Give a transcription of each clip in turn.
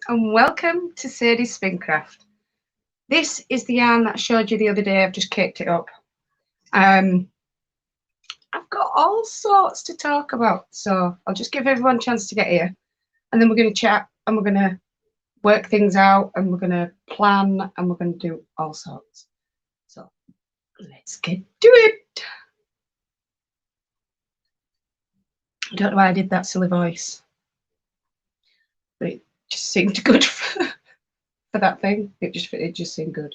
and welcome to Sadie's Spincraft. This is the yarn that I showed you the other day. I've just caked it up. I've got all sorts to talk about, so I'll just give everyone a chance to get here, and then we're going to chat, and we're going to work things out, and we're going to plan, and we're going to do all sorts. So let's get to it. I don't know why I did that silly voice, but it just seemed good for that thing. It just seemed good.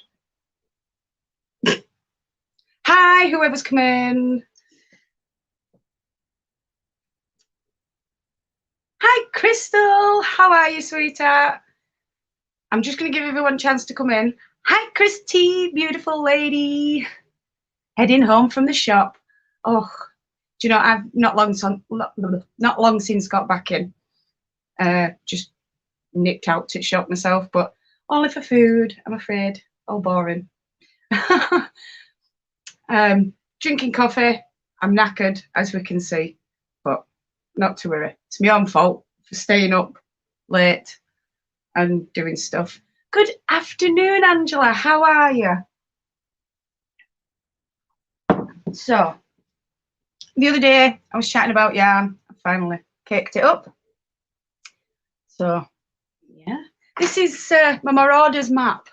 Hi, whoever's come in. Hi, Crystal. How are you, sweetheart? I'm just going to give everyone a chance to come in. Hi, Christy, beautiful lady. Heading home from the shop. Oh, do you know, I've not long since got back in. Just nipped out to shop myself, but only for food, I'm afraid. All boring. Drinking coffee. I'm knackered, as we can see, but not to worry. It's my own fault for staying up late and doing stuff. Good afternoon, Angela. How are you? So, the other day I was chatting about yarn. I finally caked it up. So, yeah. This is my Marauders map.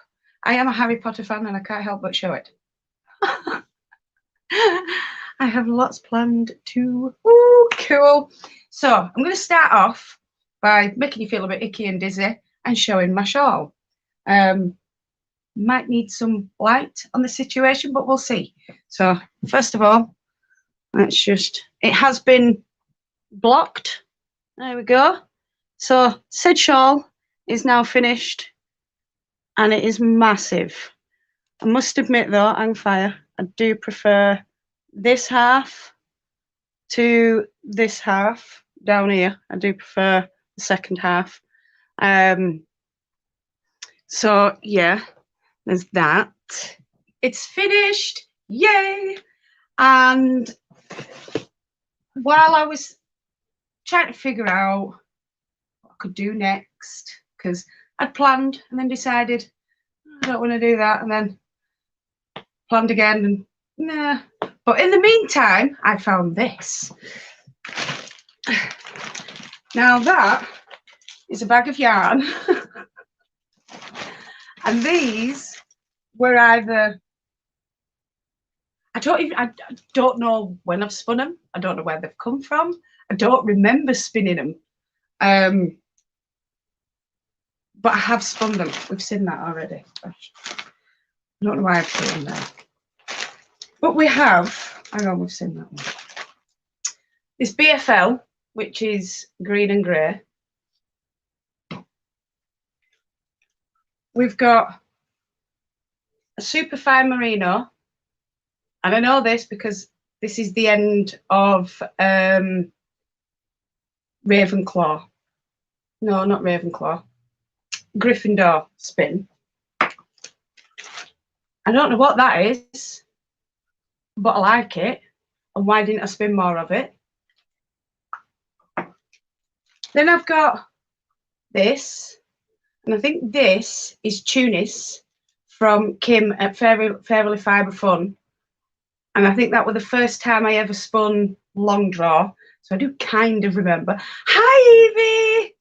I am a Harry Potter fan and I can't help but show it. I have lots planned too. Ooh, cool. So I'm going to start off by making you feel a bit icky and dizzy and showing my shawl. Might need some light on the situation, but we'll see. So first of all, let's just, it has been blocked. There we go. So said shawl is now finished and it is massive. I must admit though, hang fire, I do prefer this half to this half down here. I do prefer the second half. So yeah, there's that. It's finished, yay! And while I was trying to figure out what I could do next, because I'd planned and then decided I don't want to do that, and then planned again and nah. But in the meantime, I found this. Now that is a bag of yarn. And these were either, I don't know when I've spun them. I don't know where they've come from. I don't remember spinning them. But I have spun them. We've seen that already. I don't know why I've put them there. But we have, hang on, we've seen that one. This BFL, which is green and grey. We've got a super fine merino. And I know this because this is the end of Ravenclaw. No, not Ravenclaw. Gryffindor spin. I don't know what that is, but I like it. And why didn't I spin more of it? Then I've got this, and I think this is Tunis from Kim at Fairly Fibre Fun. And I think that was the first time I ever spun long draw. So I do kind of remember. Hi, Evie!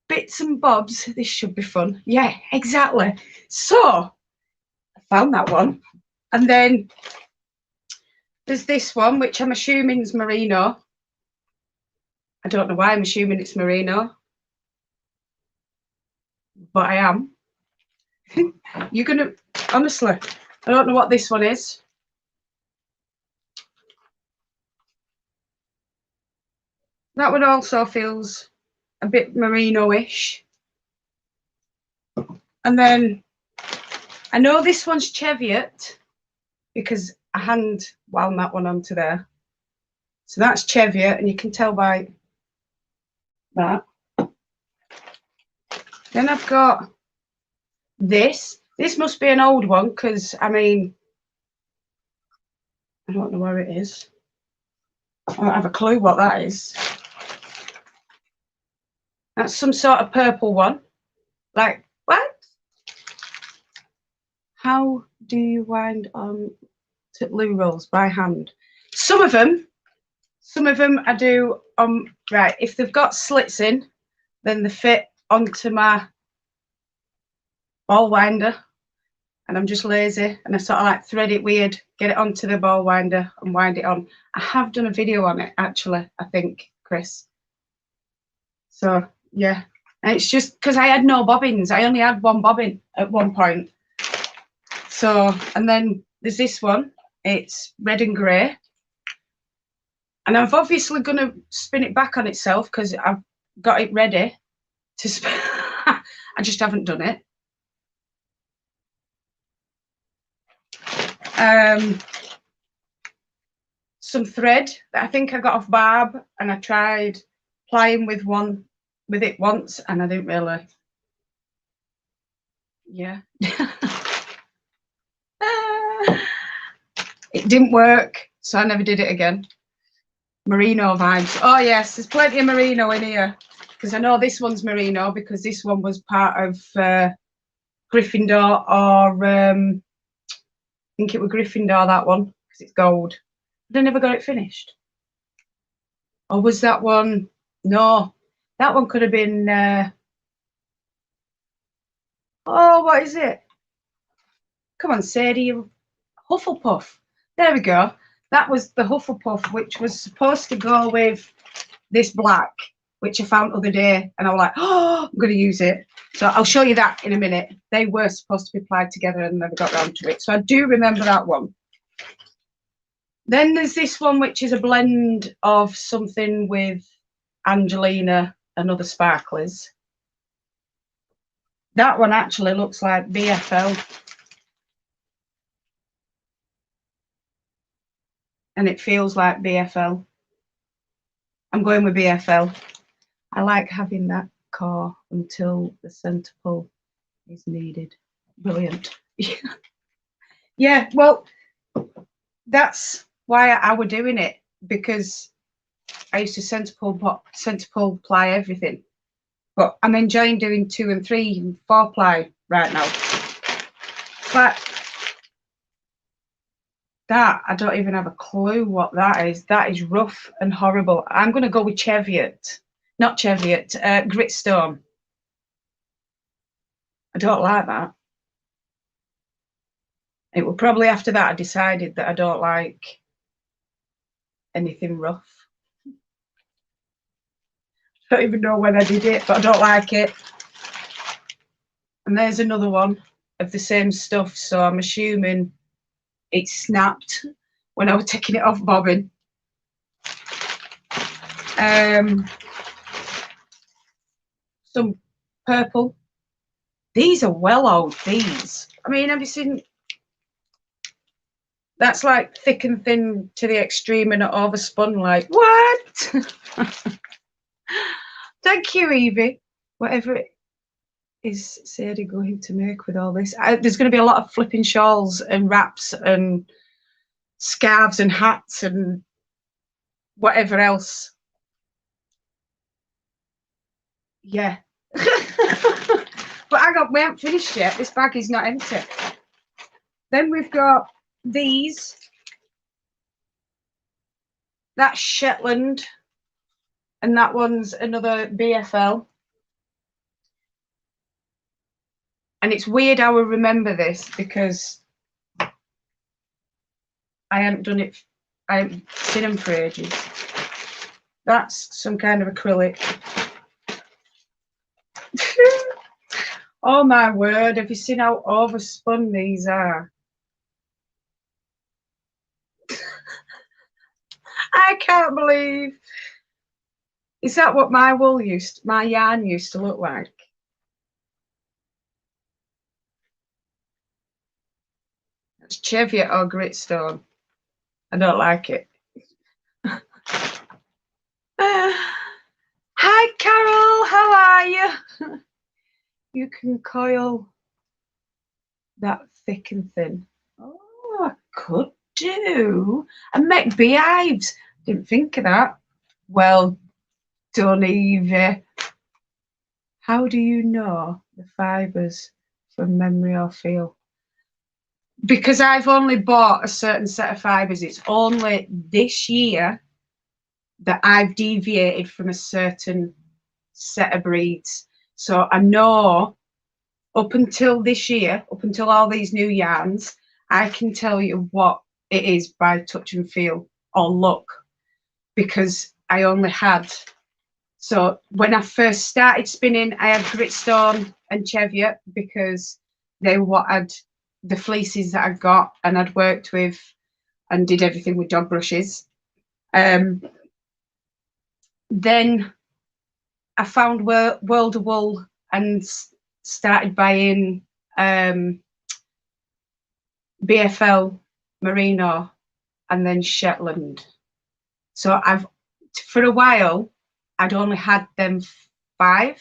Bits and bobs. This should be fun. Yeah, exactly. So I found that one. And then there's this one, which I'm assuming is merino. I don't know why I'm assuming it's merino, but I am. You're going to, honestly, I don't know what this one is. That one also feels a bit merino-ish. And then I know this one's Cheviot because I hand wound that one onto there. So that's Cheviot, and you can tell by that. Then I've got this. This must be an old one because, I mean, I don't know where it is. I don't have a clue what that is. That's some sort of purple one. Like, what? How do you wind on to loo rolls? By hand. Some of them I do right. If they've got slits in, then they fit onto my ball winder, and I'm just lazy, and I sort of like thread it weird, get it onto the ball winder and wind it on. I have done a video on it actually, I think, Chris. So yeah, and it's just because I had no bobbins. I only had one bobbin at one point. So, and then there's this one. It's red and grey. And I'm obviously going to spin it back on itself because I've got it ready to spin. I just haven't done it. Some thread that I think I got off Barb, and I tried plying with it once, and I didn't really. Yeah. It didn't work, so I never did it again. Merino vibes. Oh yes, there's plenty of merino in here, because I know this one's merino because this one was part of Gryffindor, or I think it was Gryffindor, that one, because it's gold. But I never got it finished. Or was that one? No, that one could have been oh, what is it? Come on, Sadie. Hufflepuff. There we go. That was the Hufflepuff, which was supposed to go with this black, which I found the other day, and I was like, oh, I'm going to use it. So I'll show you that in a minute. They were supposed to be applied together and never got around to it. So I do remember that one. Then there's this one, which is a blend of something with Angelina and other sparklers. That one actually looks like BFL. And it feels like BFL. I'm going with BFL. I like having that core until the centre pull is needed. Brilliant. Yeah, well, that's why I were doing it, because I used to centre pull ply everything. But I'm enjoying doing 2 and 3 and 4 ply right now. But that, I don't even have a clue what that is. That is rough and horrible. I'm going to go with Cheviot. Not Cheviot, Gritstone. I don't like that. It was probably after that I decided that I don't like anything rough. I don't even know when I did it, but I don't like it. And there's another one of the same stuff, so I'm assuming it snapped when I was taking it off bobbin. Some purple. These are well old, these. I mean, have you seen? That's like thick and thin to the extreme and not overspun. Like, what? Thank you, Evie. Whatever it is Sadie going to make with all this. There's going to be a lot of flipping shawls and wraps and scarves and hats and whatever else. Yeah. But hang on, we haven't finished yet. This bag is not empty. Then we've got these. That's Shetland. And that one's another BFL. And it's weird how I remember this, because I haven't done it, I haven't seen them for ages. That's some kind of acrylic. Oh my word, have you seen how overspun these are? I can't believe. Is that what my yarn used to look like? It's Cheviot or Gritstone. I don't like it. Hi Carol, how are you? You can coil that thick and thin. Oh, I could do. And make beehives. Didn't think of that. Well done, Evie. How do you know the fibres from memory or feel? Because I've only bought a certain set of fibres. It's only this year that I've deviated from a certain set of breeds. So I know up until this year, up until all these new yarns, I can tell you what it is by touch and feel or look, because I only had. So when I first started spinning, I had Gritstone and Cheviot because they were what I'd, the fleeces that I got and I'd worked with and did everything with dog brushes. Then I found World of Wool and started buying BFL Merino and then Shetland. So I've, for a while, I'd only had them 5.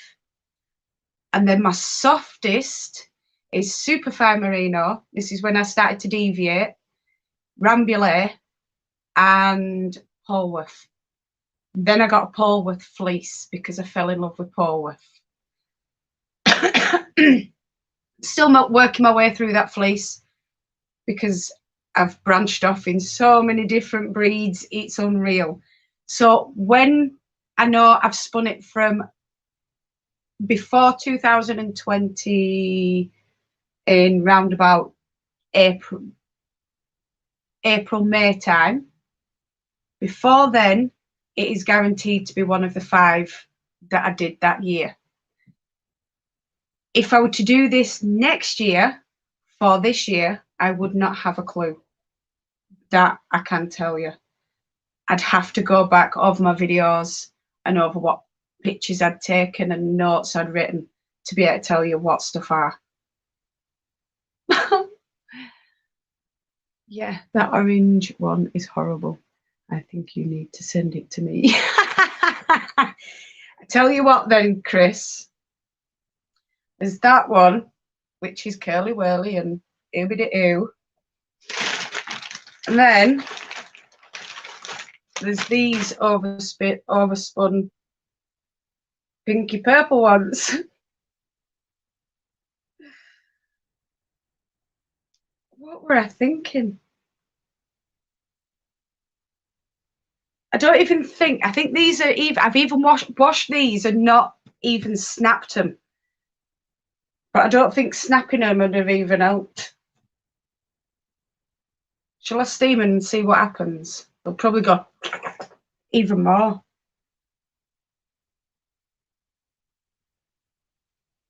And then my softest is Superfine Merino. This is when I started to deviate. Rambouillet and Polworth. Then I got a Polworth fleece because I fell in love with Polworth. Still working my way through that fleece because I've branched off in so many different breeds. It's unreal. So when I know I've spun it from before 2020 in roundabout April, May time, before then, it is guaranteed to be one of the 5 that I did that year. If I were to do this next year, for this year, I would not have a clue. That I can tell you. I'd have to go back over my videos and over what pictures I'd taken and notes I'd written to be able to tell you what stuff are. Yeah, that orange one is horrible. I think you need to send it to me. I tell you what then, Chris. There's that one, which is curly whirly and oobity-oo. And then there's these overspun pinky purple ones. What were I thinking? I don't even think. I think these are even. I've even washed these and not even snapped them. But I don't think snapping them would have even helped. Shall I steam and see what happens? They'll probably go even more.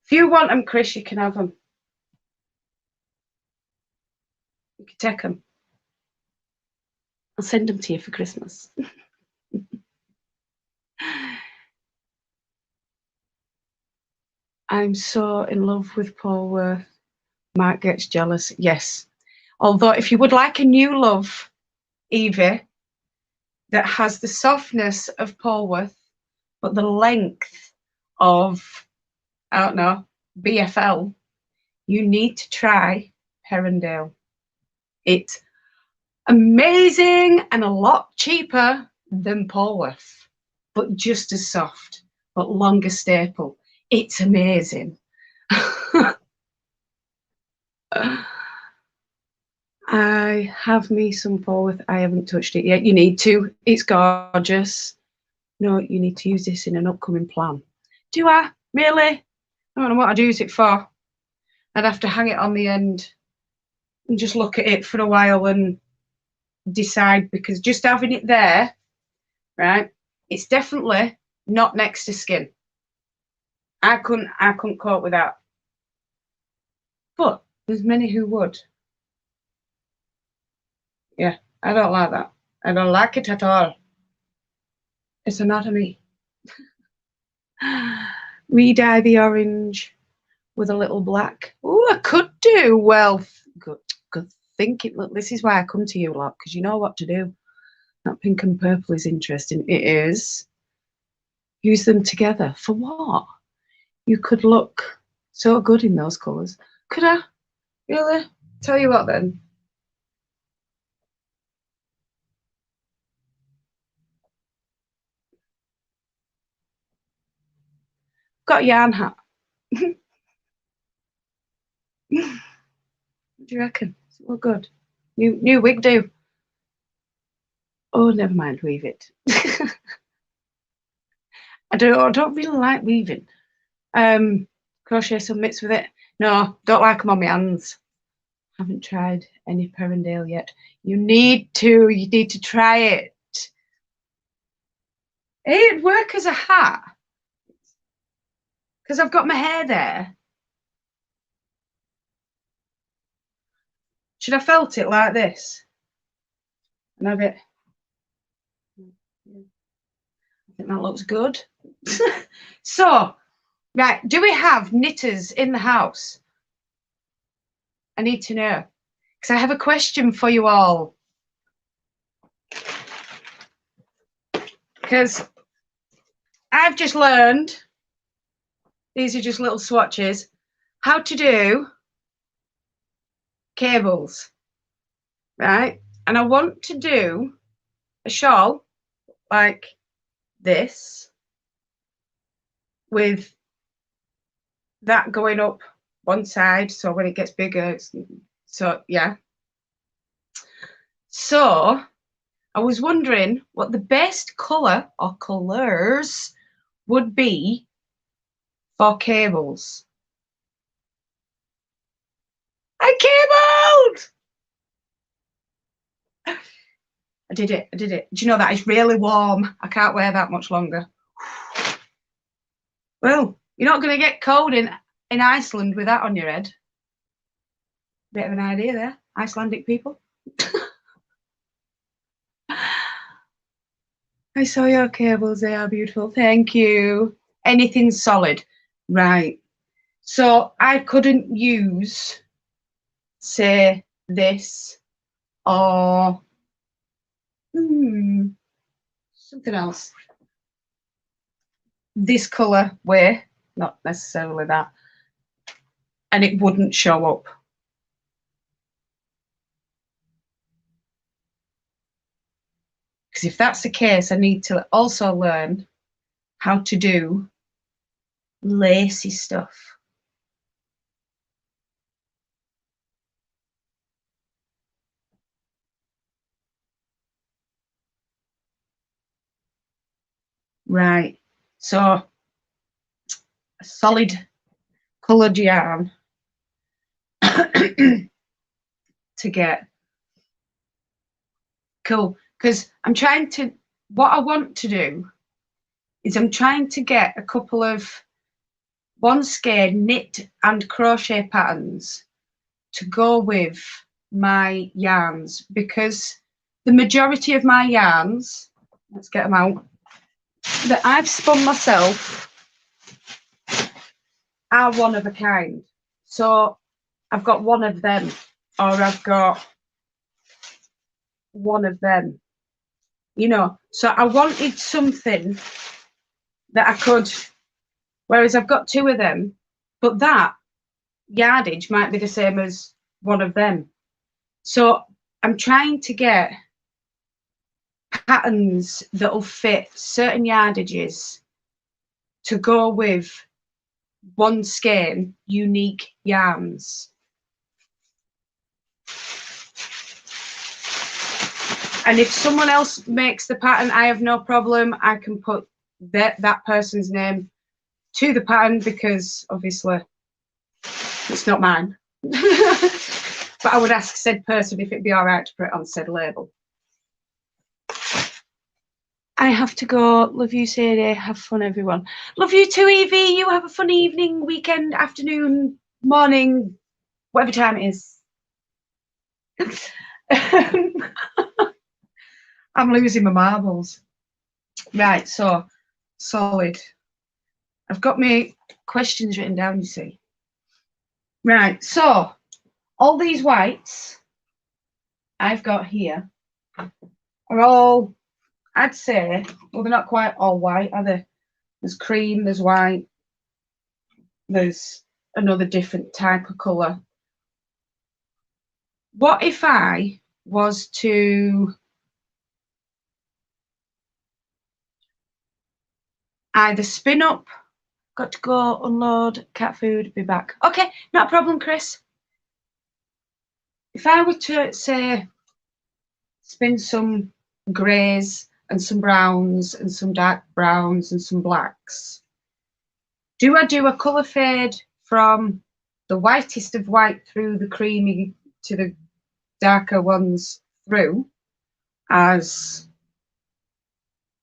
If you want them, Chris, you can have them. You can take them. I'll send them to you for Christmas. I'm so in love with Polworth. Mark gets jealous. Yes. Although if you would like a new love, Evie, that has the softness of Polworth, but the length of, I don't know, BFL, you need to try Herondale. It's amazing and a lot cheaper than Polworth, but just as soft, but longer staple. It's amazing. I have me some Polworth. I haven't touched it yet. You need to. It's gorgeous. No, you need to use this in an upcoming plan. Do I? Really? I don't know what I'd use it for. I'd have to hang it on the end and just look at it for a while and decide, because just having it there, right, it's definitely not next to skin. I couldn't cope with that. But there's many who would. Yeah, I don't like that. I don't like it at all. It's anatomy. Re-dye the orange with a little black. Oh, I could do. Well, good thinking. Look, this is why I come to you a lot, because you know what to do. That pink and purple is interesting. It is. Use them together. For what? You could look so good in those colours. Could I? Really? Tell you what then. Got a yarn hat. What do you reckon? Does it look good? New wig do. Oh, never mind, weave it. I don't really like weaving. Crochet some mitts with it. No, don't like them on my hands. Haven't tried any Perendale yet. You need to try it. It'd work as a hat because I've got my hair there. Should I felt it like this? And have it. I think that looks good. So, right, do we have knitters in the house? I need to know because I have a question for you all. Because I've just learned, these are just little swatches, how to do cables, right? And I want to do a shawl like this with that going up one side, so when it gets bigger, so yeah. So I was wondering what the best colour or colours would be for cables. I cabled! I did it. Do you know that is really warm? I can't wear that much longer. Well, you're not going to get cold in Iceland with that on your head. Bit of an idea there, Icelandic people. I saw your cables, they are beautiful. Thank you. Anything solid. Right. So I couldn't use, say, this or something else. This colour way, not necessarily that. And it wouldn't show up. Because if that's the case, I need to also learn how to do lacy stuff. Right. So a solid coloured yarn to get. Cool. Because I'm trying to, what I want to do is I'm trying to get a couple of one skein knit and crochet patterns to go with my yarns, because the majority of my yarns, let's get them out, that I've spun myself are one of a kind. So I've got one of them, or I've got one of them, you know. So I wanted something that I could, whereas I've got two of them, but that yardage might be the same as one of them. So I'm trying to get patterns that'll fit certain yardages to go with one skein unique yarns. And if someone else makes the pattern, I have no problem. I can put that person's name to the pattern, because obviously it's not mine. But I would ask said person if it'd be all right to put it on said label. I have to go. Love you, Sadie. Have fun, everyone. Love you too, Evie. You have a fun evening, weekend, afternoon, morning, whatever time it is. I'm losing my marbles. Right, so solid. I've got my questions written down, you see. Right, so all these whites I've got here are all, I'd say, well, they're not quite all white, are they? There's cream, there's white, there's another different type of colour. What if I was to either spin up Got to go unload cat food, be back. Okay, not a problem, Chris. If I were to say spin some greys and some browns and some dark browns and some blacks, do I do a colour fade from the whitest of white through the creamy to the darker ones through as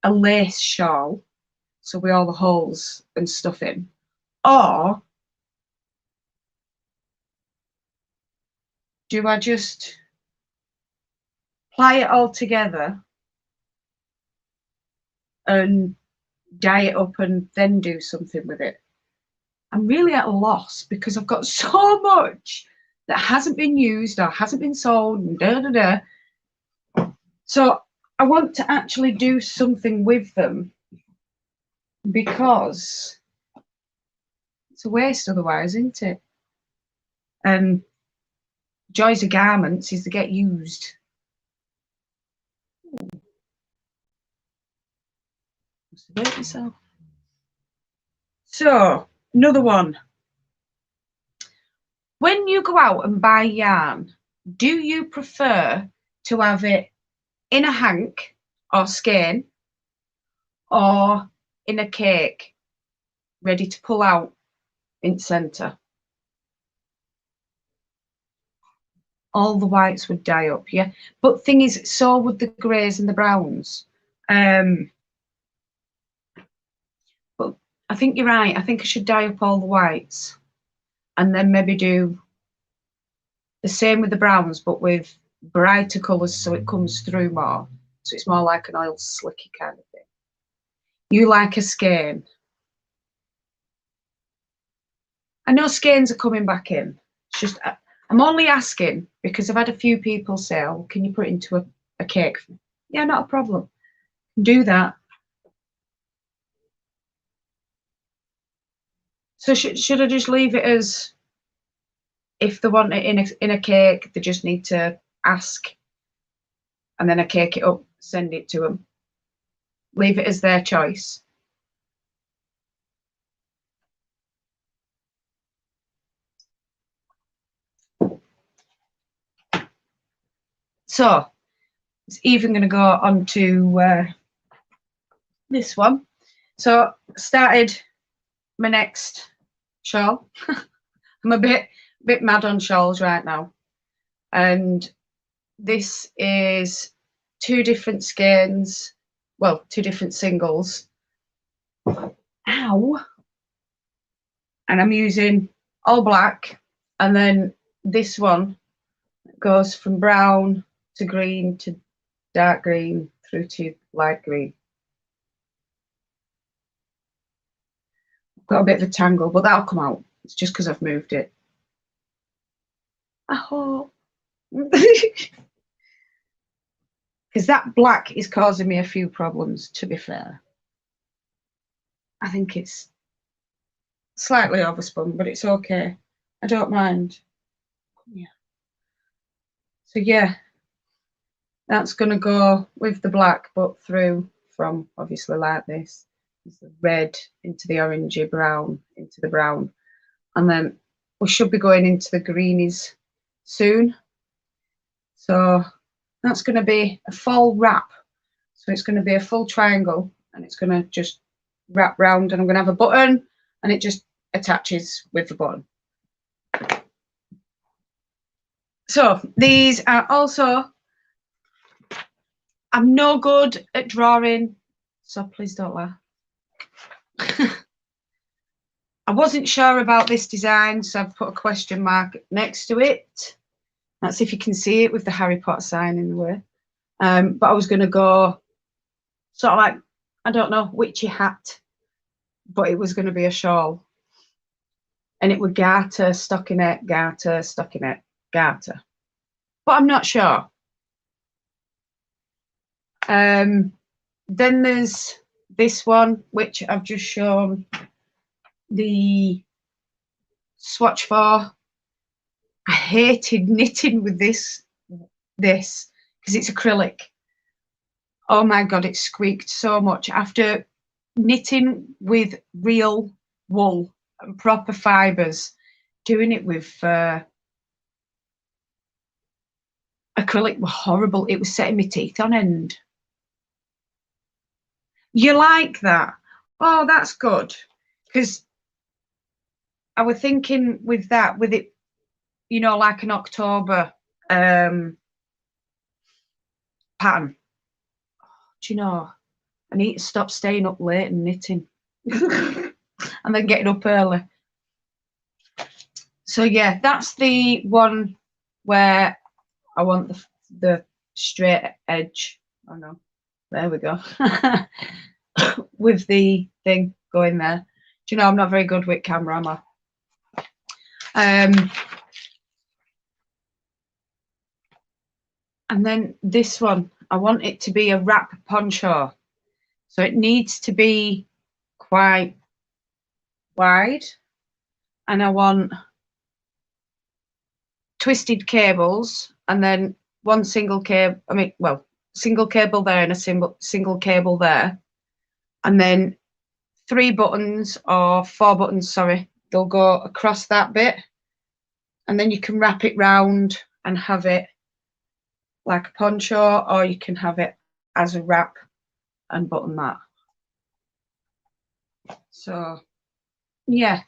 a lace shawl, so with all the holes and stuff in, or do I just ply it all together and dye it up and then do something with it? I'm really at a loss because I've got so much that hasn't been used or hasn't been sold and da da da. So I want to actually do something with them because it's a waste otherwise, isn't it? And joys of garments is to get used. So another one. When you go out and buy yarn, do you prefer to have it in a hank or skein or in a cake ready to pull out in centre? All the whites would dye up, yeah. But thing is, so would the greys and the browns. But I think you're right. I think I should dye up all the whites and then maybe do the same with the browns, but with brighter colours so it comes through more. So it's more like an oil slicky kind of thing. You like a skein. I know skeins are coming back in. It's just, I'm only asking because I've had a few people say, oh, can you put it into a cake? Yeah, not a problem. Do that. So should I just leave it as, if they want it in a cake, they just need to ask and then I cake it up, send it to them. Leave it as their choice. So it's even going to go on to this one. So started my next shawl. I'm a bit mad on shawls right now. And this is 2 different skeins, well, 2 different singles. Ow. And I'm using all black. And then this one goes from brown to green to dark green through to light green. Got a bit of a tangle, but that'll come out. It's just because I've moved it. I hope. Because that black is causing me a few problems, to be fair. I think it's slightly overspun, but it's okay. I don't mind. Yeah. So yeah, that's going to go with the black, but through from obviously like this. The red into the orangey, brown into the brown. And then we should be going into the greenies soon. So that's going to be a full wrap. So it's going to be a full triangle and it's going to just wrap round and I'm going to have a button and it just attaches with the button. So these are also, I'm no good at drawing, so please don't laugh. I wasn't sure about this design, so I've put a question mark next to it. That's if you can see it with the Harry Potter sign in the way. But I was going to go sort of like, I don't know, witchy hat, but it was going to be a shawl. And it would garter, stockinette, garter, stockinette, garter. But I'm not sure. Then there's this one, which I've just shown the swatch for. I hated knitting with this because it's acrylic. Oh my God, it squeaked so much. After knitting with real wool and proper fibres, doing it with acrylic were horrible. It was setting my teeth on end. You like that? Oh, that's good. Because I was thinking with that, with it, you know, like an October pattern. Do you know, I need to stop staying up late and knitting and then getting up early. So yeah, that's the one where I want the straight edge. Oh no, there we go. With the thing going there. Do you know, I'm not very good with camera, am I? And then this one, I want it to be a wrap poncho. So it needs to be quite wide. And I want twisted cables and then one single cable, single cable there and a single cable there. And then 3 buttons or 4 buttons, sorry, they'll go across that bit. And then you can wrap it round and have it like a poncho, or you can have it as a wrap and button that. So yeah,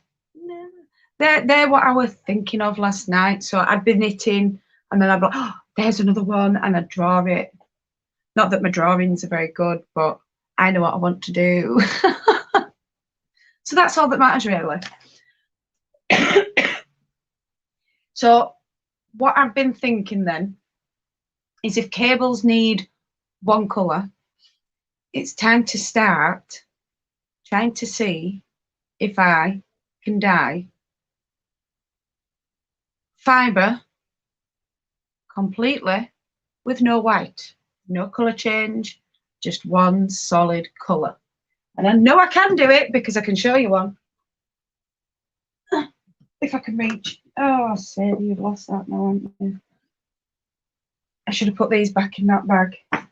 they're what I was thinking of last night. So I'd be knitting and then I'd be like, oh, there's another one, and I'd draw it. Not that my drawings are very good, but I know what I want to do. So that's all that matters, really. So what I've been thinking then is if cables need one colour, it's time to start trying to see if I can dye fibre completely with no white, no colour change, just one solid colour. And I know I can do it because I can show you one. If I can reach. Oh, Sadie, you've lost that now, haven't you? I should have put these back in that bag. I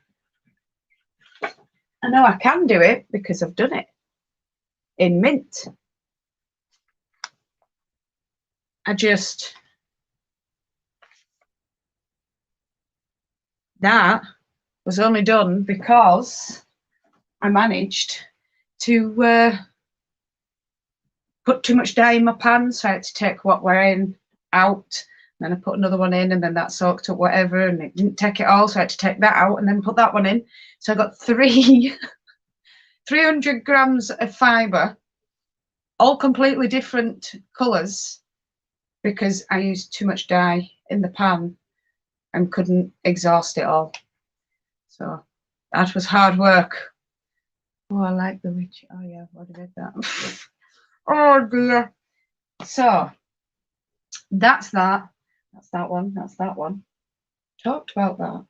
know I can do it because I've done it in mint. That was only done because I managed to put too much dye in my pan, so I had to take what were in out, and then I put another one in, and then that soaked up whatever, and it didn't take it all, so I had to take that out and then put that one in. So I got 300 grams of fibre, all completely different colours, because I used too much dye in the pan and couldn't exhaust it all. So that was hard work. Oh, I like the witch. Oh yeah, what did I do that? Oh dear. So that's that. That's that one. That's that one. Talked about that.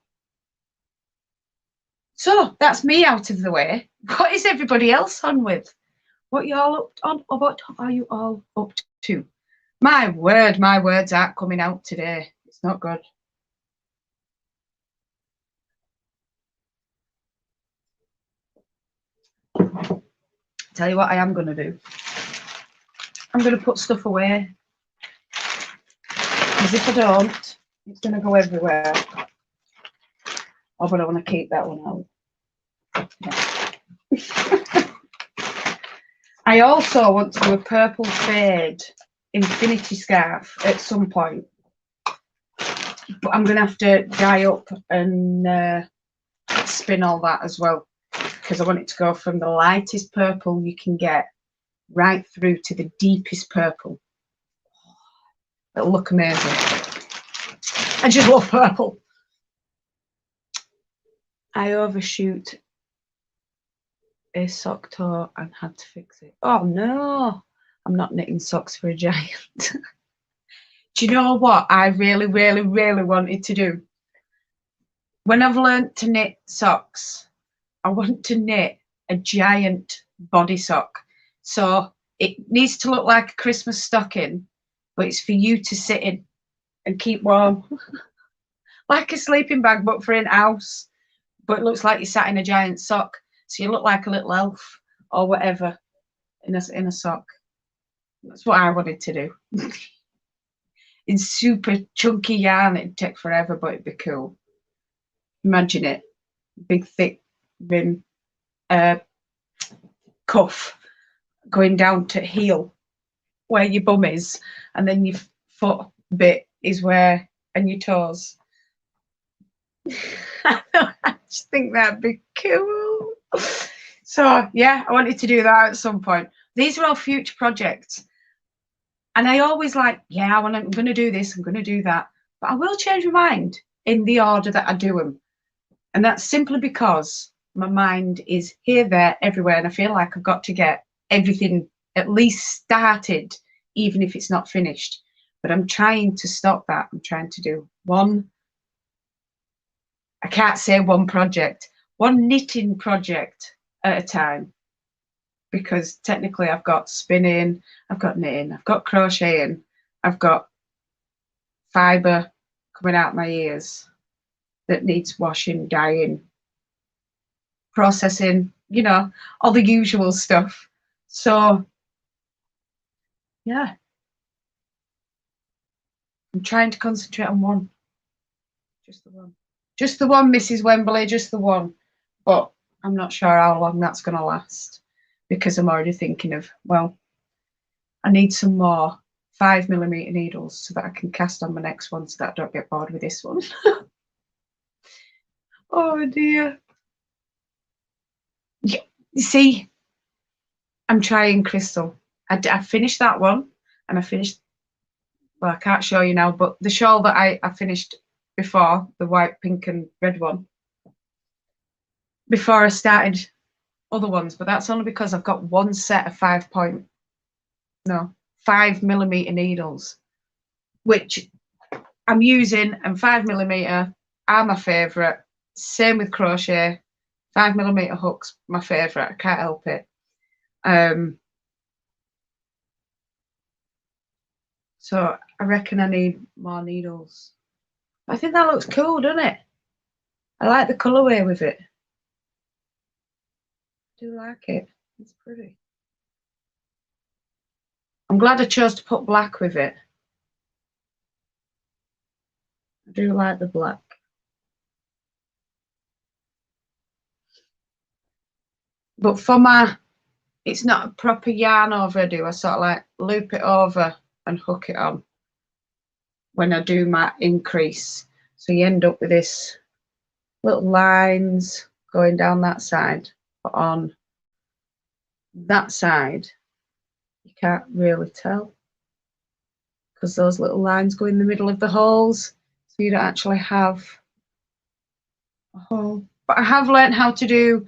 So that's me out of the way. What is everybody else on with? What you all up on? Or what are you all up to? My word, my words aren't coming out today. It's not good. Tell you what I am going to do. I'm going to put stuff away. Because if I don't, it's going to go everywhere. Oh, but I want to keep that one out. Yeah. I also want to do a purple fade infinity scarf at some point. But I'm going to have to dye up and spin all that as well. Because I want it to go from the lightest purple you can get right through to the deepest purple. It'll look amazing. I just love purple. I overshoot a sock toe and had to fix it. Oh no, I'm not knitting socks for a giant. Do you know what I really, really, really wanted to do? When I've learned to knit socks, I want to knit a giant body sock. So it needs to look like a Christmas stocking, but it's for you to sit in and keep warm. Like a sleeping bag, but for in house. But it looks like you sat in a giant sock. So you look like a little elf or whatever in a sock. That's what I wanted to do. In super chunky yarn, it'd take forever, but it'd be cool. Imagine it, big thick rim cuff going down to heel where your bum is, and then your foot bit is where, and your toes. I just think that'd be cool. So yeah, I wanted to do that at some point. These are all future projects. And I always like, yeah, I'm going to do this, I'm going to do that. But I will change my mind in the order that I do them. And that's simply because my mind is here, there, everywhere. And I feel like I've got to get everything at least started, even if it's not finished. But I'm trying to stop that. I'm trying to do one, I can't say one project, one knitting project at a time. Because technically I've got spinning, I've got knitting, I've got crocheting, I've got fibre coming out my ears that needs washing, dyeing, processing, you know, all the usual stuff. So, yeah, I'm trying to concentrate on one. Just the one. Just the one, Mrs. Wembley, just the one. But I'm not sure how long that's going to last because I'm already thinking of, well, I need some more 5mm needles so that I can cast on my next one so that I don't get bored with this one. Oh dear. Yeah, you see, I'm trying, Crystal. I finished that one and I finished, well, I can't show you now, but the shawl that I finished before, the white, pink and red one, before I started other ones, but that's only because I've got one set of 5mm needles, which I'm using, and 5mm are my favourite. Same with crochet. 5mm hooks, my favourite. I can't help it. So I reckon I need more needles. I think that looks cool, doesn't it? I like the colourway with it. I do like it. It's pretty. I'm glad I chose to put black with it. I do like the black. But for my, it's not a proper yarn over I do. I sort of like loop it over and hook it on when I do my increase. So you end up with this little lines going down that side. But on that side, you can't really tell because those little lines go in the middle of the holes. So you don't actually have a hole. But I have learned how to do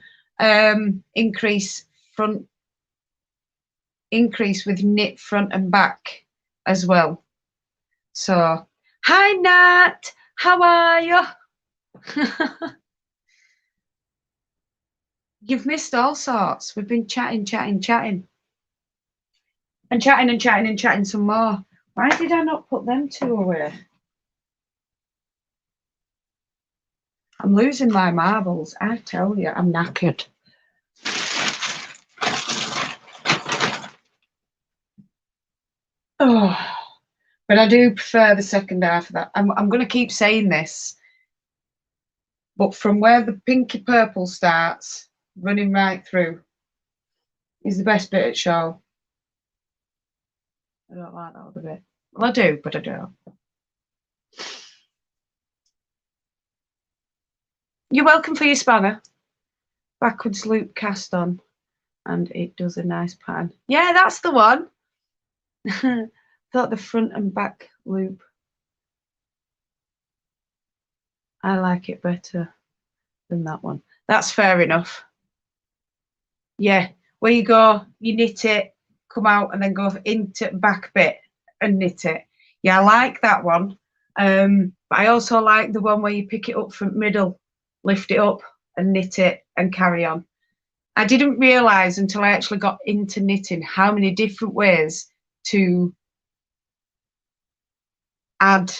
increase with knit front and back as well. So, hi Nat, how are you? You've missed all sorts. We've been chatting, and chatting some more. Why did I not put them two away? I'm losing my marbles. I tell you, I'm knackered. Oh, but I do prefer the second half of that. I'm going to keep saying this, but from where the pinky purple starts, running right through, is the best bit at shawl. I don't like that other bit. Well, I do, but I don't. You're welcome for your spanner. Backwards loop cast on, and it does a nice pattern. Yeah, that's the one. Thought the front and back loop. I like it better than that one. That's fair enough. Yeah, where you go, you knit it, come out, and then go into back bit and knit it. Yeah, I like that one. But I also like the one where you pick it up from middle, lift it up, and knit it and carry on. I didn't realise until I actually got into knitting how many different ways to add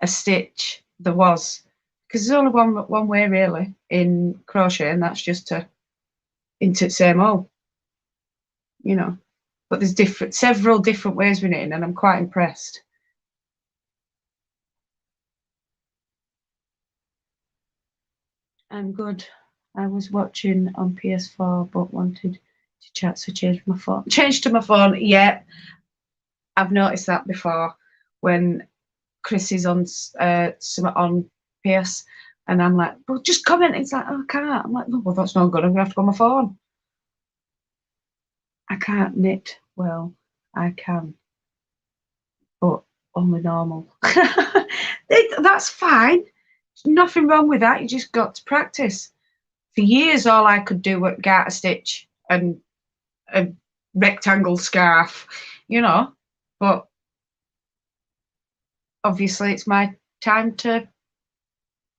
a stitch there was, because there's only one way really in crochet, and that's just to insert same hole, you know. But there's several different ways with knitting, and I'm quite impressed. I'm good. I was watching on PS4 but wanted to chat, so changed my phone. Changed to my phone. Yeah, I've noticed that before when Chris is on on PS, and I'm like, well, just comment. It's like, oh, I can't. I'm like, well, that's not good. I'm gonna have to go on my phone. I can't knit well. I can, but only normal. That's fine. There's nothing wrong with that. You just got to practice. For years, all I could do was garter stitch and a rectangle scarf, you know. But obviously, it's my time to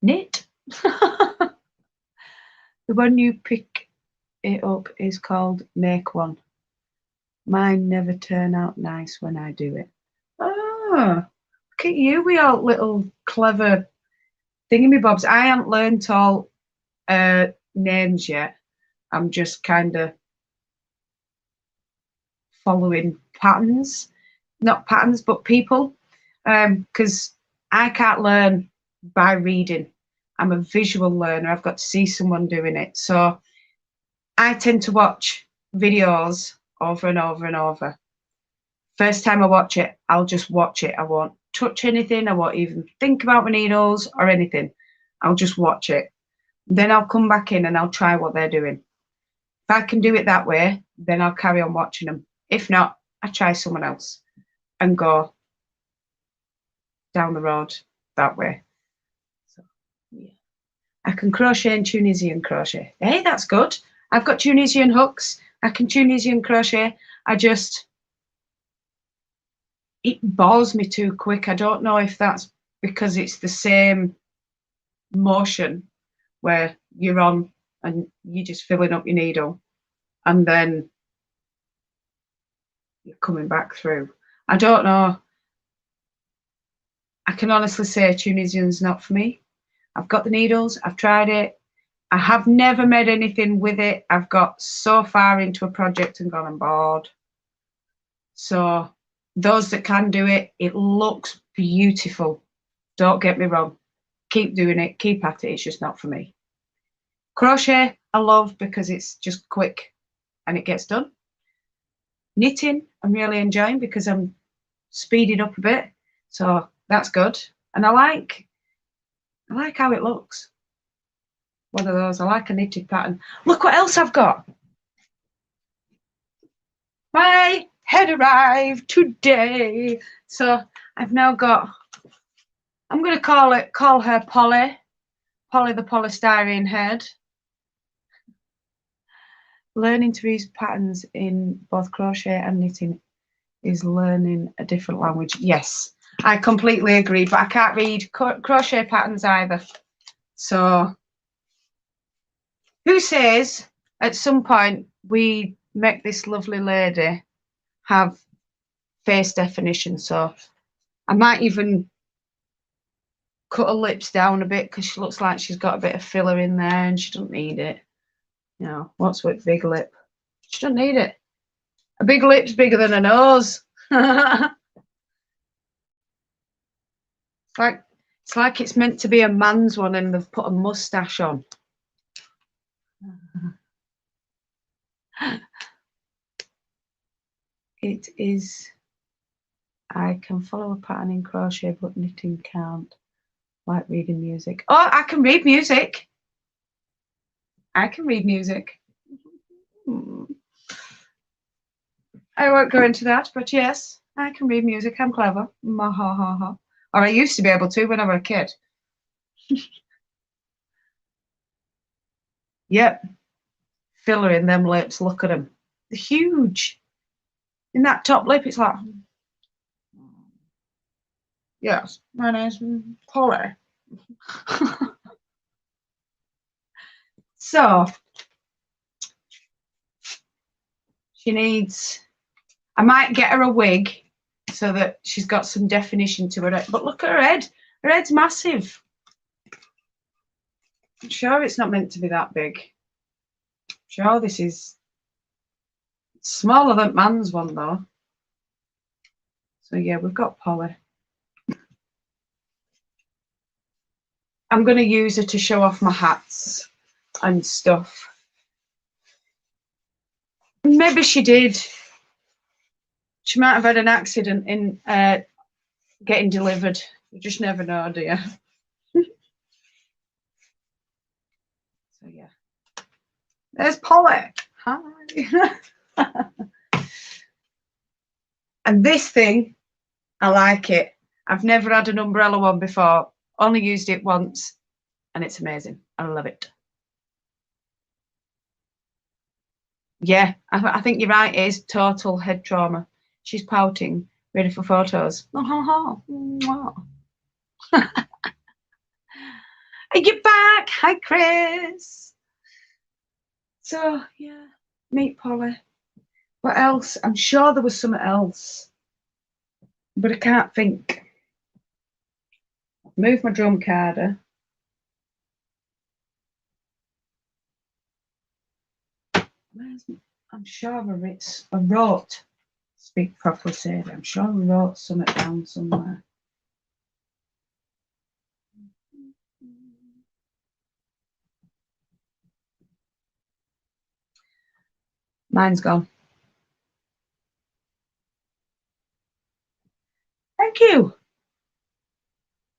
knit. The one you pick it up is called Make One. Mine never turn out nice when I do it. Oh, look at you with all little clever thingamybobs. I haven't learnt all names yet. I'm just kind of following patterns, not patterns, but people, because I can't learn by reading. I'm a visual learner. I've got to see someone doing it. So I tend to watch videos over and over and over. First time I watch it, I'll just watch it. I won't touch anything. I won't even think about my needles or anything. I'll just watch it. Then I'll come back in and I'll try what they're doing. If I can do it that way, then I'll carry on watching them. If not, I try someone else and go down the road that way. So, yeah. I can crochet and Tunisian crochet. Hey, that's good. I've got Tunisian hooks. I can Tunisian crochet. It bores me too quick. I don't know if that's because it's the same motion where you're on and you're just filling up your needle and then you're coming back through. I don't know. I can honestly say Tunisian's not for me. I've got the needles, I've tried it. I have never made anything with it. I've got so far into a project and gone on board. So those that can do it, it looks beautiful. Don't get me wrong. Keep doing it, keep at it. It's just not for me. Crochet, I love because it's just quick and it gets done. Knitting, I'm really enjoying because I'm speeding up a bit. So that's good. And I like how it looks. One of those. I like a knitted pattern. Look what else I've got. My head arrived today. So I've now got, I'm going to call her Polly. Polly the polystyrene head. Learning to read patterns in both crochet and knitting is learning a different language. Yes, I completely agree, but I can't read crochet patterns either. So who says at some point we make this lovely lady have face definition? So I might even cut her lips down a bit because she looks like she's got a bit of filler in there and she doesn't need it. You know, what's with big lip? She doesn't need it. A big lip's bigger than a nose. It's like it's meant to be a man's one and they've put a mustache on. It is, I can follow a pattern in crochet but knitting can't, like reading music. Oh, I can read music. I can read music. I won't go into that, but yes, I can read music. I'm clever. Ma ha ha ha. Or I used to be able to when I was a kid. Yep. Filler in them lips. Look at them. They're huge. In that top lip, it's like, yes, my name's Polly. So she needs, I might get her a wig so that she's got some definition to her head. But look at her head. Her head's massive. I'm sure it's not meant to be that big. I'm sure this is Smaller than man's one though. So yeah, we've got Polly. I'm going to use her to show off my hats and stuff. Maybe she did. She might have had an accident in getting delivered. You just never know, do you? So yeah. There's Polly. Hi. And this thing, I like it. I've never had an umbrella one before. Only used it once, and it's amazing. I love it. Yeah, I think you're right. It is total head trauma. She's pouting, ready for photos. Are you back? Hi, Chris. So yeah, meet Polly. What else? I'm sure there was something else, but I can't think. Move my drum carder. I'm sure I wrote. Speak properly, Sadie. I'm sure I wrote something down somewhere. Mine's gone. Thank you.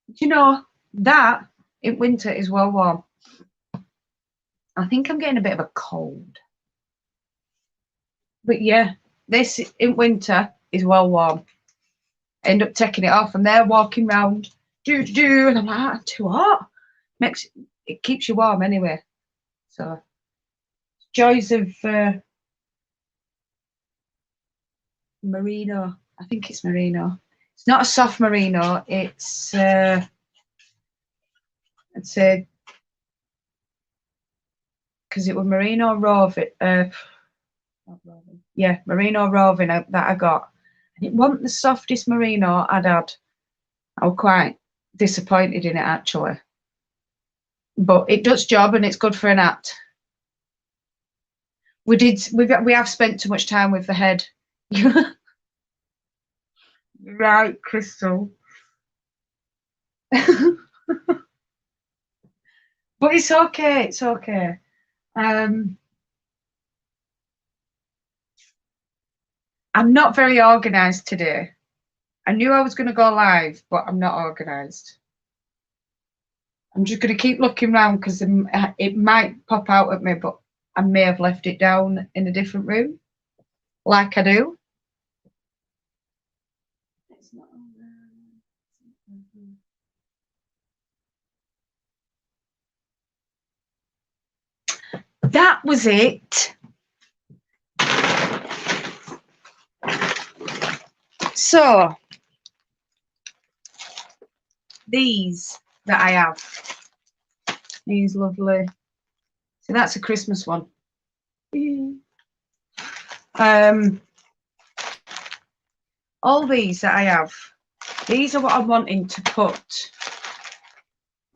Do you know that in winter is well warm? I think I'm getting a bit of a cold. But yeah, this in winter is well warm. I end up taking it off and they're walking around, and I'm like, I'm too hot. It keeps you warm anyway. So joys of merino. I think it's merino. It's not a soft merino. It's I'd say because it was merino roving. Yeah, merino roving that I got. And it wasn't the softest merino I'd had. I was quite disappointed in it actually. But it does job and it's good for an hat. We have spent too much time with the head. Right, Crystal. But it's okay, it's okay. I'm not very organised today. I knew I was going to go live, but I'm not organised. I'm just going to keep looking around because it might pop out at me, but I may have left it down in a different room, like I do. It's not on there. That was it. So, these that I have, these lovely. So that's a Christmas one. All these that I have, these are what I'm wanting to put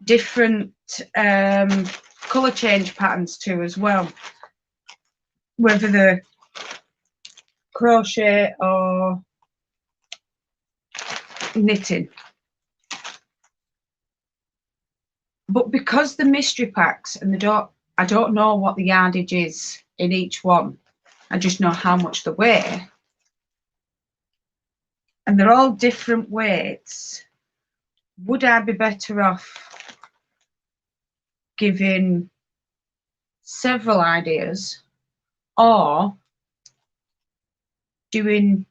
different colour change patterns to as well, whether they're crochet or knitting. But because the mystery packs and I don't know what the yardage is in each one, I just know how much they weigh, and they're all different weights. Would I be better off giving several ideas or doing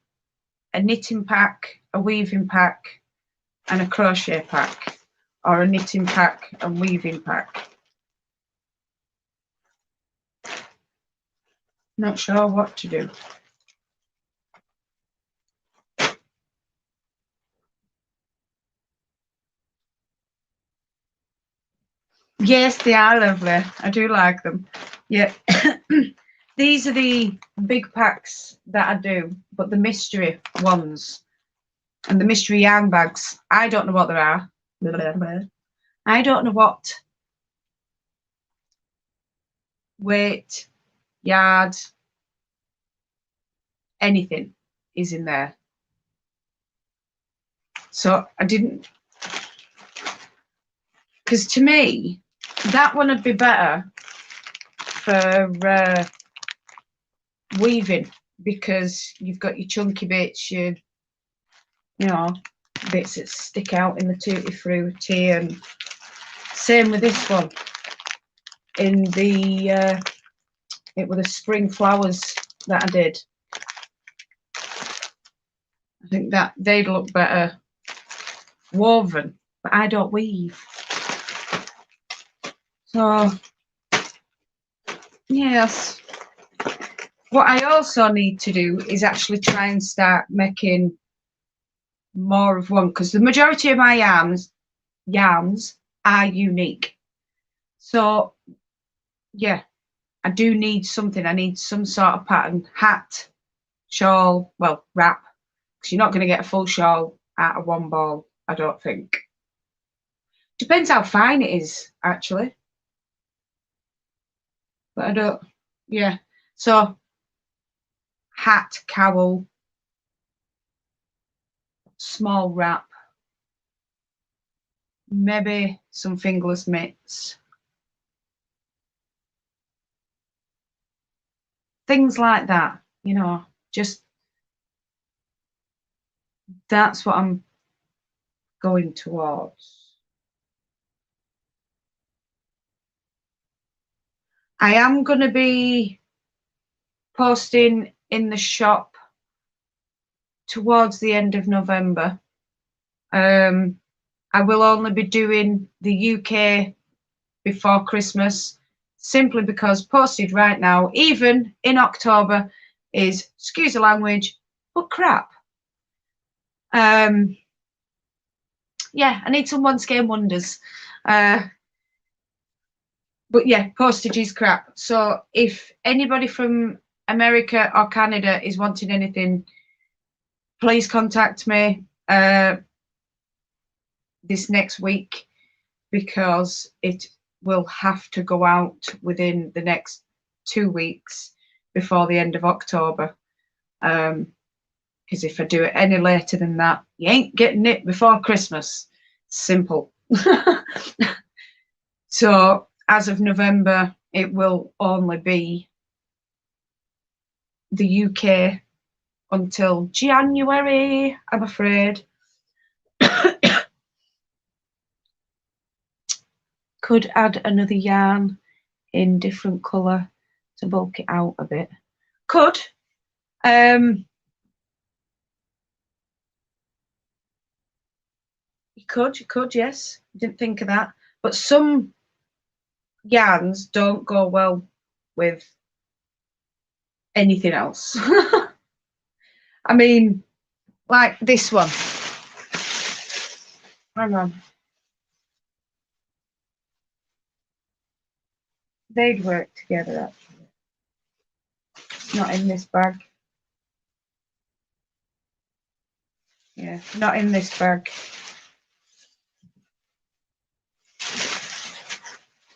a knitting pack, a weaving pack and a crochet pack, or a knitting pack and weaving pack? Not sure what to do. Yes, they are lovely. I do like them. Yeah. These are the big packs that I do, but the mystery ones and the mystery yarn bags, I don't know what they are. I don't know what weight, yard, anything is in there. So I didn't, because to me, that one would be better for weaving, because you've got your chunky bits, you know, bits that stick out in the tutti frutti, and same with this one. In the it were the spring flowers that I did. I think that they'd look better woven, but I don't weave. So yes, what I also need to do is actually try and start making more of one, because the majority of my yarns are unique. So yeah, I do need something. I need some sort of pattern, hat, shawl, well, wrap, because you're not going to get a full shawl out of one ball, I don't think. Depends how fine it is, actually. But I don't, yeah. So hat, cowl, small wrap, maybe some fingerless mitts, things like that, you know, just that's what I'm going towards. I am going to be posting in the shop towards the end of November. I will only be doing the UK before Christmas, simply because postage right now, even in October, is, excuse the language, but crap. Yeah, I need some one game wonders. But yeah, postage is crap. So if anybody from America or Canada is wanting anything, please contact me this next week, because it will have to go out within the next 2 weeks before the end of October. Because if I do it any later than that, you ain't getting it before Christmas. Simple. So as of November, it will only be the UK until January, I'm afraid. Could add another yarn in different colour to bulk it out a bit. Could. You could, yes. Didn't think of that. But some yarns don't go well with anything else. I mean, like this one. Hang on. They'd work together, actually. It's not in this bag. Yeah, not in this bag.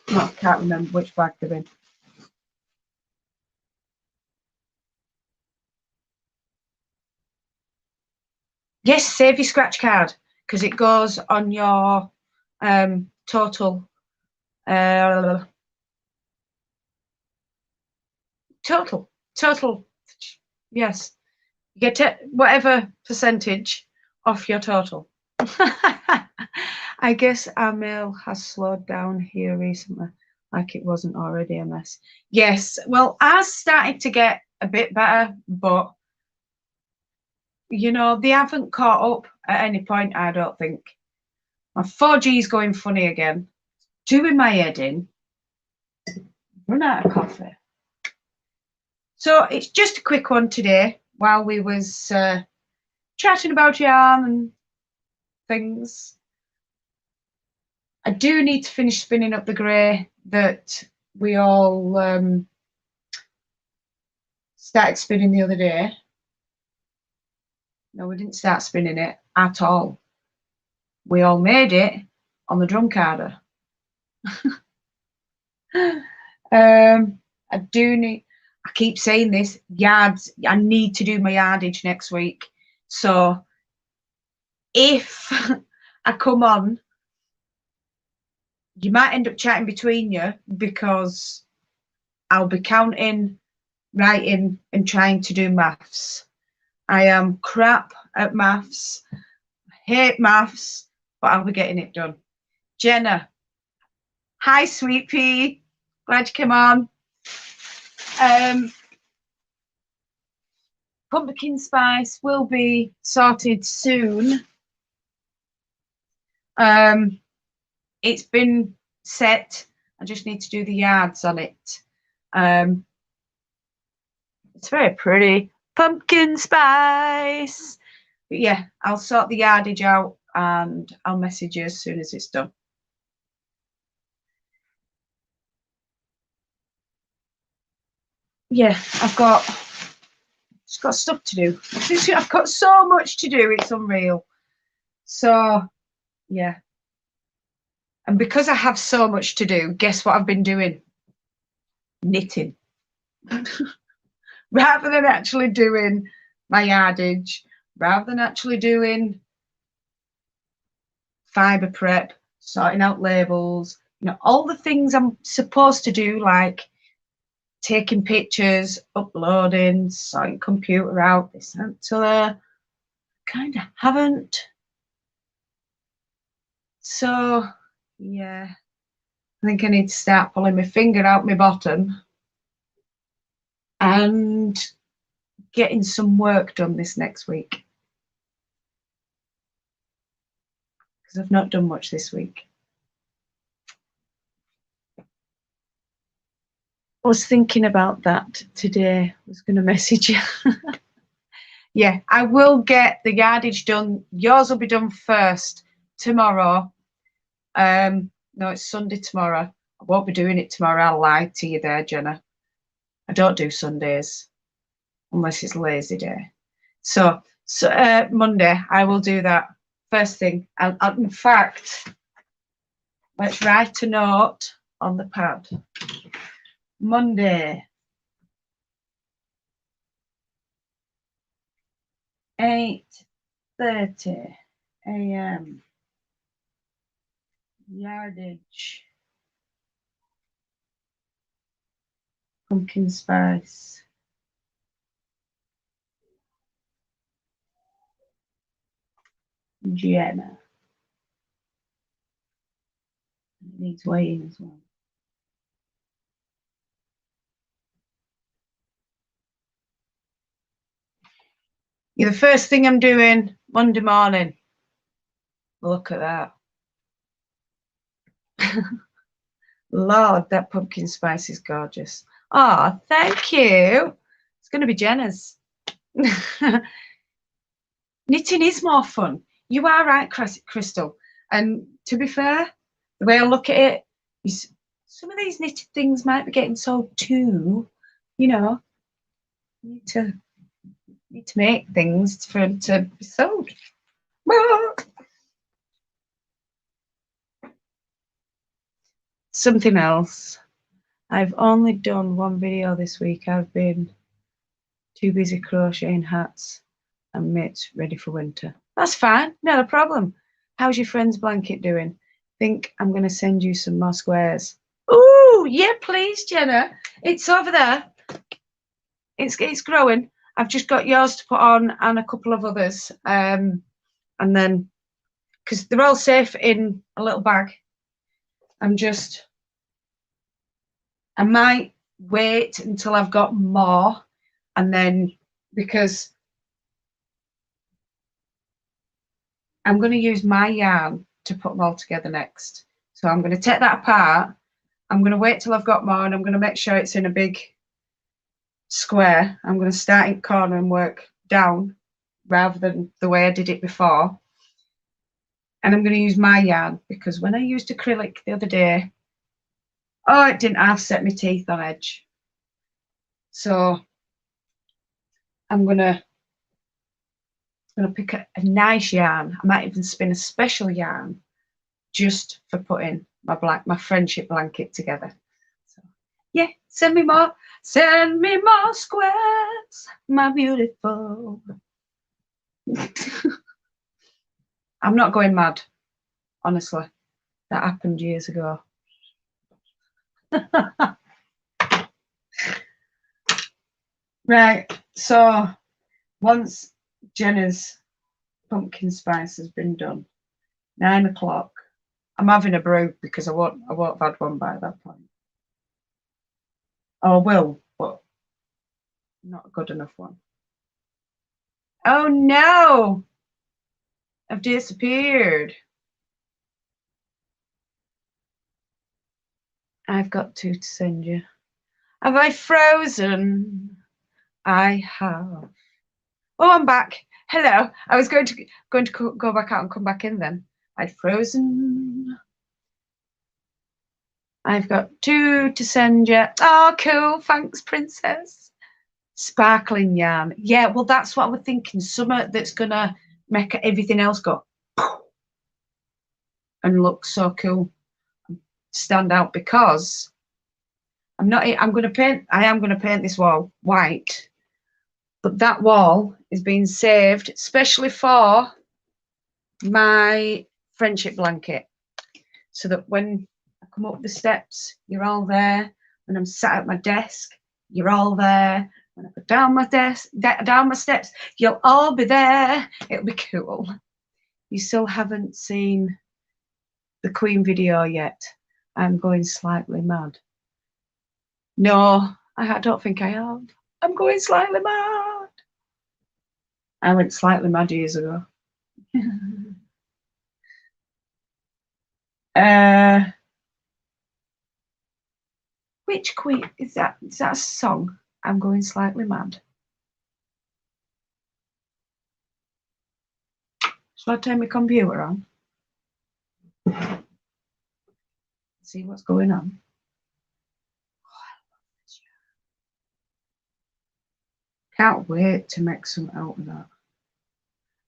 I can't remember which bag they're in. Yes, save your scratch card, because it goes on your total. Total. Yes, you get whatever percentage off your total. I guess our mail has slowed down here recently, like it wasn't already a mess. Yes, well, ours started to get a bit better, but you know, they haven't caught up at any point, I don't think. My 4G is going funny again, doing my head in. Run out of coffee. So it's just a quick one today, while we was chatting about yarn and things. I do need to finish spinning up the grey that we all started spinning the other day. No, we didn't start spinning it at all. We all made it on the drum carder. I I keep saying this, yards, I need to do my yardage next week. So if I come on, you might end up chatting between you because I'll be counting, writing, and trying to do maths. I am crap at maths. I hate maths, but I'll be getting it done. Jenna, hi, sweet pea. Glad you came on. Pumpkin spice will be sorted soon. It's been set. I just need to do the yards on it. It's very pretty. Pumpkin spice. But yeah, I'll sort the yardage out and I'll message you as soon as it's done. Yeah, I've got stuff to do. I've got so much to do, it's unreal. So yeah. And because I have so much to do, guess what I've been doing? Knitting. Rather than actually doing my yardage, rather than actually doing fibre prep, sorting out labels, you know, all the things I'm supposed to do, like taking pictures, uploading, sorting computer out, this and to there, kind of haven't. So yeah, I think I need to start pulling my finger out my bottom and getting some work done this next week, because I've not done much this week. I was thinking about that today. I was going to message you. Yeah, I will get the yardage done. Yours will be done first tomorrow. No, it's Sunday tomorrow. I won't be doing it tomorrow. I lied to you there, Jenna. I don't do Sundays unless it's lazy day. So Monday, I will do that first thing. In fact, let's write a note on the pad. Monday, 8:30 a.m. Yardage. Pumpkin spice. Jenna. It needs weighing as well. Yeah, the first thing I'm doing Monday morning. Look at that. Lord, that pumpkin spice is gorgeous. Oh, thank you. It's going to be Jenna's. Knitting is more fun. You are right, Crystal. And to be fair, the way I look at it is some of these knitted things might be getting sold too. You know, you need to make things for them to be sold. Something else. I've only done one video this week. I've been too busy crocheting hats and mitts ready for winter. That's fine, not a problem. How's your friend's blanket doing? Think I'm going to send you some more squares. Oh, yeah, please, Jenna. It's over there. It's growing. I've just got yours to put on and a couple of others. And then, because they're all safe in a little bag, I might wait until I've got more, and then, because I'm going to use my yarn to put them all together next. So I'm going to take that apart. I'm going to wait till I've got more, and I'm going to make sure it's in a big square. I'm going to start in corner and work down rather than the way I did it before. And I'm going to use my yarn, because when I used acrylic the other day, oh, it didn't half set my teeth on edge. So I'm going to pick a nice yarn. I might even spin a special yarn just for putting my friendship blanket together. So yeah, Send me more squares, my beautiful. I'm not going mad, honestly. That happened years ago. Right, so once Jenna's pumpkin spice has been done, 9 o'clock. I'm having a brew because I won't have had one by that point. Oh, I will, but not a good enough one. Oh no! I've disappeared. I've got two to send you. Have I frozen? I have. Oh, I'm back. Hello. I was going to go back out and come back in then. I'd frozen. I've got two to send you. Oh, cool. Thanks, princess. Sparkling yarn. Yeah, well, that's what I was thinking. Something that's going to make everything else go and look so cool. Stand out because I am going to paint this wall white, but that wall is being saved especially for my friendship blanket, so that when I come up the steps, you're all there. When I'm sat at my desk, you're all there. When I go down my steps, you'll all be there. It'll be cool. You still haven't seen the Queen video yet. I'm going slightly mad. No, I don't think I have. I'm going slightly mad. I went slightly mad years ago. Which Queen is that? Is that a song? I'm going slightly mad. Shall I turn my computer on? See what's going on. Can't wait to make something out of that.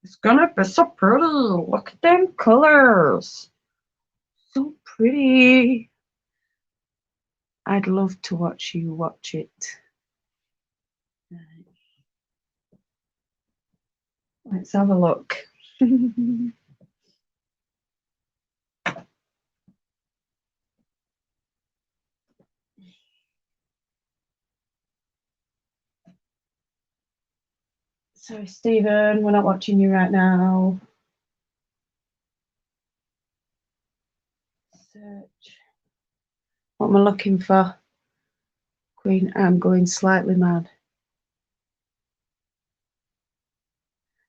It's gonna be so pretty. Look at them colors. So pretty. I'd love to watch you watch it. Let's have a look. Sorry, Stephen, we're not watching you right now. Search. What am I looking for? Queen, I'm going slightly mad.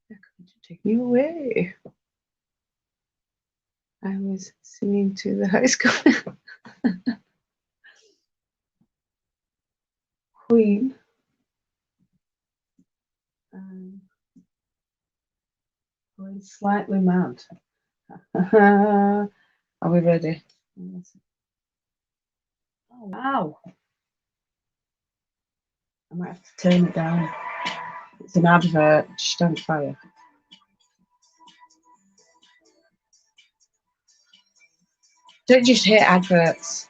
They're going to take me away. I was singing to the high school. Queen. Going slightly mad. Are we ready? Oh, wow. I might have to turn it down. It's an advert. Just don't fire. Don't just hate adverts.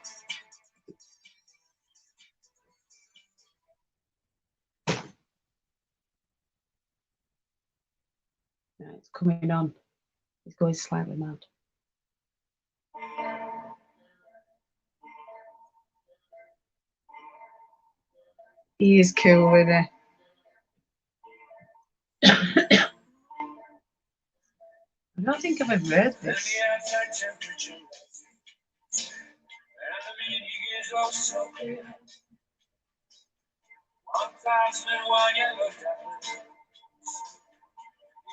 No, it's coming on. It's going slightly mad. He is cool with it. I don't think I've ever heard this.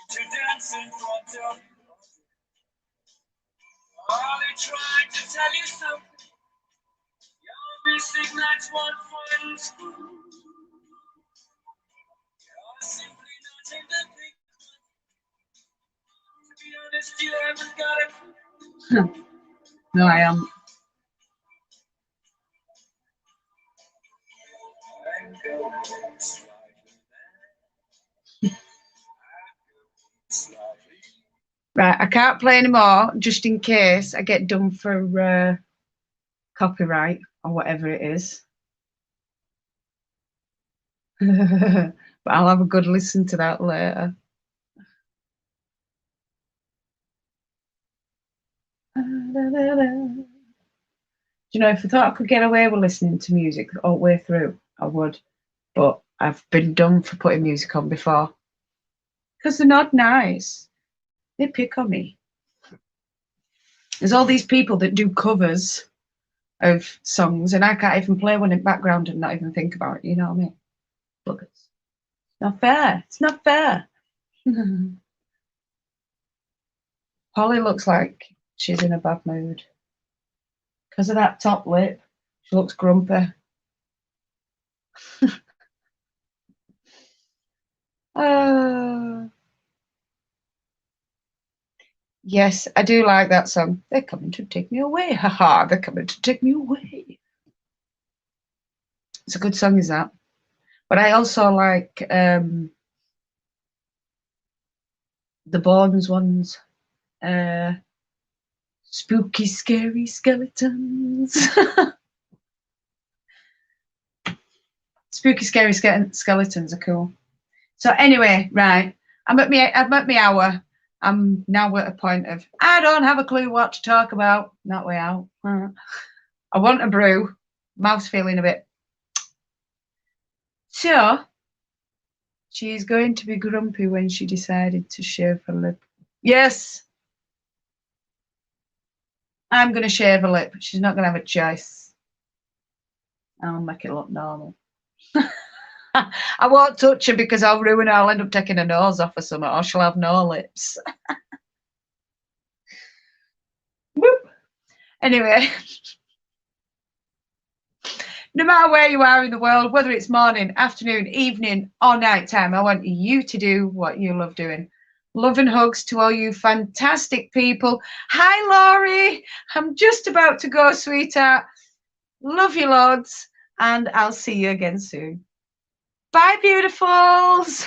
To dance in front of are they trying to tell you something? You're missing that one final screw. You're simply not in the big one. To be honest, you haven't got a clue. No, I am. Right, I can't play anymore just in case I get done for copyright or whatever it is. But I'll have a good listen to that later. You know, if I thought I could get away with listening to music all the way through, I would. But I've been done for putting music on before. Because they're not nice. They pick on me. There's all these people that do covers of songs, and I can't even play one in background and not even think about it. You know what I mean? Buggers. It's not fair. It's not fair. Polly looks like she's in a bad mood. Because of that top lip, she looks grumpy. Yes, I do like that song. They're coming to take me away. Haha, they're coming to take me away. It's a good song, is that? But I also like the Bones ones. Spooky, scary skeletons. Spooky, scary skeletons are cool. So anyway, right, I'm at my hour. I'm now at a point of I don't have a clue what to talk about. That way out. I want a brew. Mouth's feeling a bit. So she's going to be grumpy when she decided to shave her lip. Yes, I'm going to shave her lip. She's not going to have a choice. I'll make it look normal. I won't touch her because I'll ruin her. I'll end up taking her nose off or something, or she'll have no lips. Whoop. Anyway, no matter where you are in the world, whether it's morning, afternoon, evening, or night time, I want you to do what you love doing. Love and hugs to all you fantastic people. Hi, Laurie. I'm just about to go, sweetheart. Love you loads, and I'll see you again soon. Bye, beautifuls.